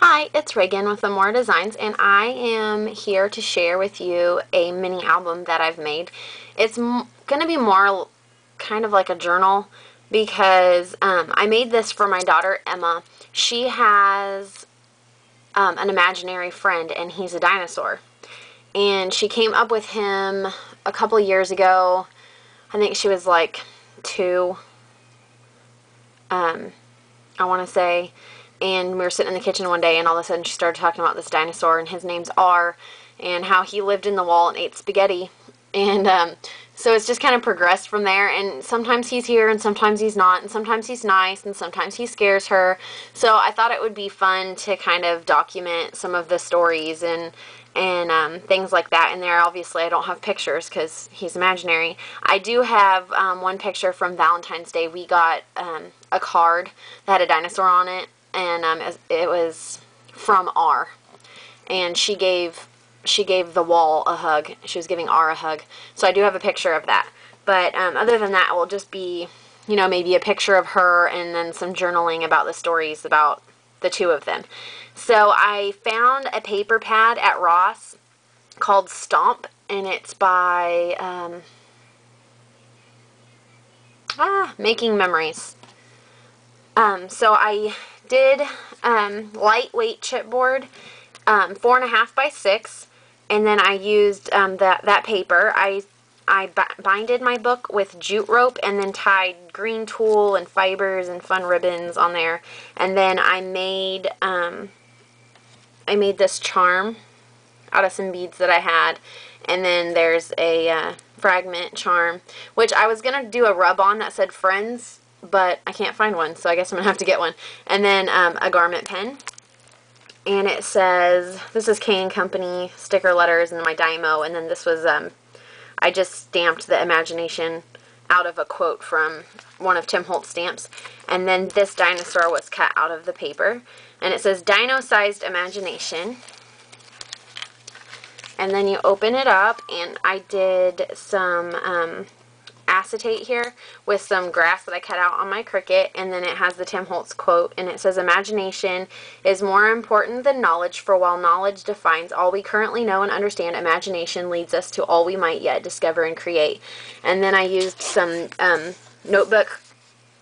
Hi, it's Reagan with Aawr Designs, and I am here to share with you a mini album that I've made. It's going to be more kind of like a journal because I made this for my daughter Emma. She has an imaginary friend, and he's a dinosaur. And she came up with him a couple years ago. I think she was like 2, I want to say. And we were sitting in the kitchen one day, and all of a sudden she started talking about this dinosaur, and his name's Aawr, and how he lived in the wall and ate spaghetti. And so it's just kind of progressed from there, and sometimes he's here, and sometimes he's not, and sometimes he's nice, and sometimes he scares her. So I thought it would be fun to kind of document some of the stories and things like that in there. Obviously, I don't have pictures because he's imaginary. I do have one picture from Valentine's Day. We got a card that had a dinosaur on it, and it was from Aawr, and she gave the wall a hug. She was giving Aawr a hug, so I do have a picture of that. But other than that, it will just be, you know, maybe a picture of her and then some journaling about the stories about the two of them. So I found a paper pad at Ross called Stomp, and it's by Making Memories. So I did lightweight chipboard, 4.5 by 6, and then I used that paper. I binded my book with jute rope and then tied green tulle and fibers and fun ribbons on there, and then I made this charm out of some beads that I had, and then there's a fragment charm, which I was gonna do a rub on that said Friends, but I can't find one, so I guess I'm gonna have to get one. And then a garment pen, and it says, this is K & Company sticker letters, and my Dino, and then this was I just stamped the imagination out of a quote from one of Tim Holtz stamps, and then this dinosaur was cut out of the paper, and it says Dino-sized imagination. And then you open it up, and I did some acetate here with some grass that I cut out on my Cricut, and then it has the Tim Holtz quote, and it says, imagination is more important than knowledge, for while knowledge defines all we currently know and understand, imagination leads us to all we might yet discover and create. And then I used some notebook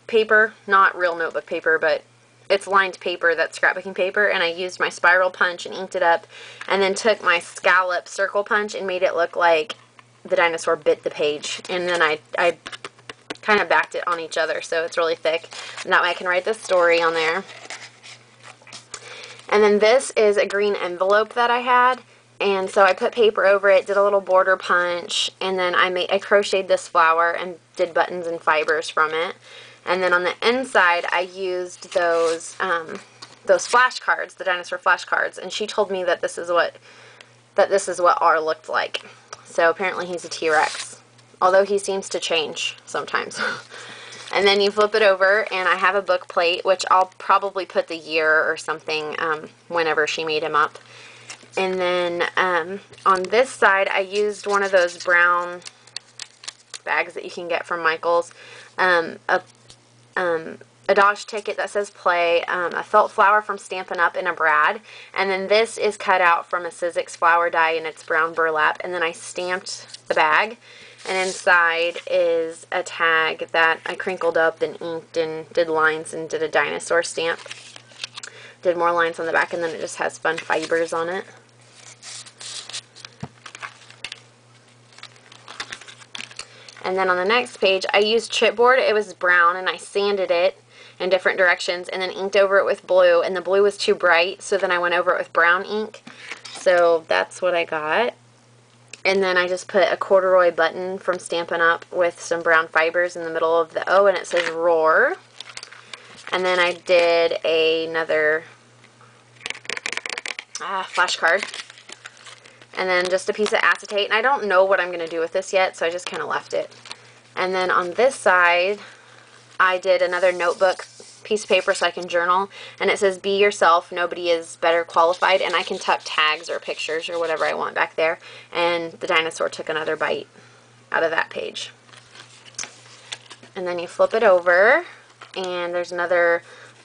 paper, not real notebook paper, but it's lined paper, that's scrapbooking paper, and I used my spiral punch and inked it up, and then took my scallop circle punch and made it look like the dinosaur bit the page, and then I kind of backed it on each other so it's really thick, and that way I can write the story on there. And then this is a green envelope that I had, and so I put paper over it, did a little border punch, and then I crocheted this flower and did buttons and fibers from it. And then on the inside I used those flashcards, the dinosaur flashcards, and she told me that this is what Aawr looked like. So apparently he's a T-Rex, although he seems to change sometimes. And then you flip it over, and I have a book plate, which I'll probably put the year or something whenever she made him up. And then on this side, I used one of those brown bags that you can get from Michael's, a Dodge ticket that says play, a felt flower from Stampin' Up, and a brad, and then this is cut out from a Sizzix flower die, and it's brown burlap, and then I stamped the bag, and inside is a tag that I crinkled up and inked and did lines and did a dinosaur stamp. Did more lines on the back, and then it just has fun fibers on it. And then on the next page, I used chipboard. It was brown, and I sanded it in different directions and then inked over it with blue, and the blue was too bright, so then I went over it with brown ink. So that's what I got. And then I just put a corduroy button from Stampin' Up with some brown fibers in the middle of the O, and it says Roar. And then I did another flashcard. And then just a piece of acetate, and I don't know what I'm going to do with this yet, so I just kind of left it. And then on this side, I did another notebook piece of paper so I can journal, and it says, be yourself, nobody is better qualified, and I can tuck tags or pictures or whatever I want back there. And the dinosaur took another bite out of that page. And then you flip it over, and there's another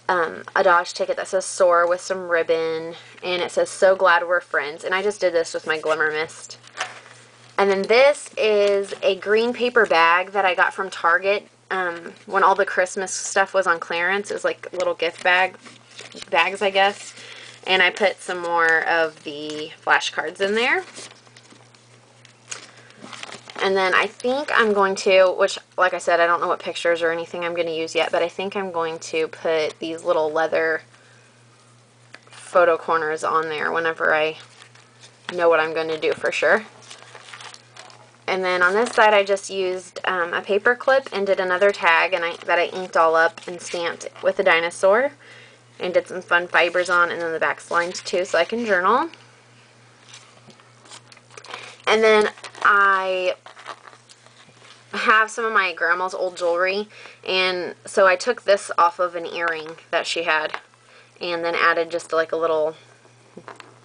a Dodge ticket that says Soar with some ribbon, and it says So Glad We're Friends, and I just did this with my Glimmer Mist. And then this is a green paper bag that I got from Target when all the Christmas stuff was on clearance. It was like little gift bags, I guess. And I put some more of the flashcards in there. And then I think I'm going to, which, like I said, I don't know what pictures or anything I'm going to use yet, but I think I'm going to put these little leather photo corners on there whenever I know what I'm going to do for sure. And then on this side I just used a paper clip and did another tag that I inked all up and stamped with a dinosaur. And did some fun fibers on, and then the back's lined too so I can journal. And then I have some of my grandma's old jewelry, and so I took this off of an earring that she had and then added just like a little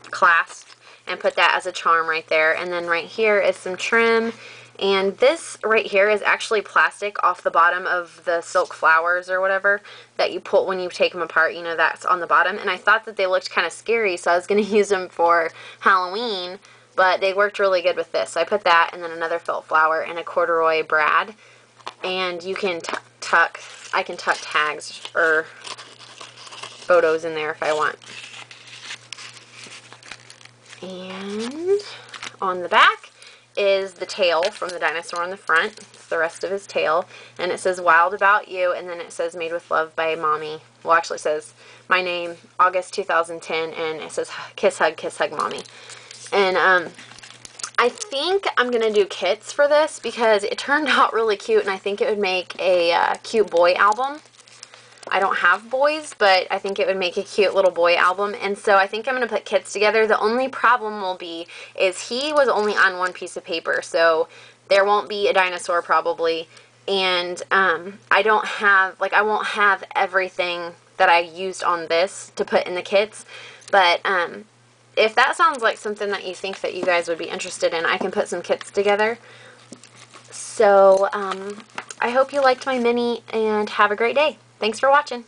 clasp and put that as a charm right there. And then right here is some trim, and this right here is actually plastic off the bottom of the silk flowers or whatever that you pull when you take them apart, you know, that's on the bottom. And I thought that they looked kind of scary, so I was going to use them for Halloween, but they worked really good with this. So I put that and then another felt flower and a corduroy brad. And you can I can tuck tags or photos in there if I want. And on the back is the tail from the dinosaur on the front. It's the rest of his tail. And it says Wild About You, and then it says Made with Love by Mommy. Well, actually it says my name, August 2010, and it says Kiss Hug Mommy. And I think I'm going to do kits for this because it turned out really cute, and I think it would make a cute boy album. I don't have boys, but I think it would make a cute little boy album, and so I think I'm going to put kits together. The only problem will be is he was only on one piece of paper, so there won't be a dinosaur probably, and I don't have, like, I won't have everything that I used on this to put in the kits, but if that sounds like something that you think that you guys would be interested in, I can put some kits together. So I hope you liked my mini, and have a great day. Thanks for watching.